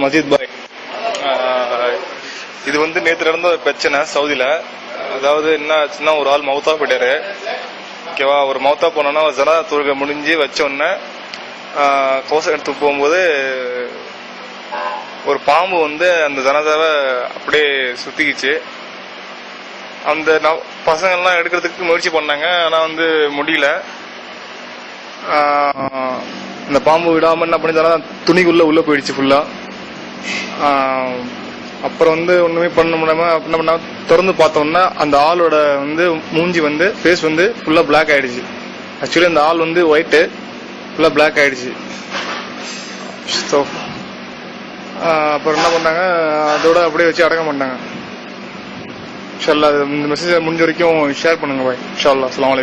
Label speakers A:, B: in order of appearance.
A: மஜித் பாய், இது வந்து நேற்று நடந்த ஒரு பிரச்சனை சவுதியில. அதாவது என்ன ஆச்சுன்னா, ஒரு ஆள் மவுத்தா போயிட்டாரு. ஓகேவா, ஒரு மவுத்தா போனோன்னா ஜனா தொழுகை முடிஞ்சு வச்ச உடனே கோசம் எடுத்து போகும்போது ஒரு பாம்பு வந்து அந்த ஜனாதாவை அப்படியே சுத்திக்கிச்சு. அந்த பசங்கள்லாம் எடுக்கிறதுக்கு முயற்சி பண்ணாங்க, ஆனா வந்து முடியல. அந்த பாம்பு விடாம என்ன பண்ணி துணிக்குள்ள உள்ள போயிடுச்சு ஃபுல்லா. அப்புறம் வந்து ஒண்ணுமே பண்ண முடியாம என்ன பண்ண திறந்து பார்த்தோம்னா அந்த ஆளோட வந்து மூஞ்சி வந்து ஃபேஸ் வந்து ஃபுல்லா பிளாக் ஆயிடுச்சு. ஆக்சுவலி அந்த ஆள் வந்து ஒயிட்டு ஃபுல்லா பிளாக் ஆயிடுச்சு. அப்புறம் என்ன பண்ணாங்க, அதோட அப்படியே வச்சு அடக்கம் பண்ணாங்க. இன்ஷா அல்லாஹ் இந்த மெசேஜ் முடிஞ்ச வரைக்கும் ஷேர் பண்ணுங்க பாய். இன்ஷா அல்லாஹ். அஸ்ஸலாமு அலைக்கும்.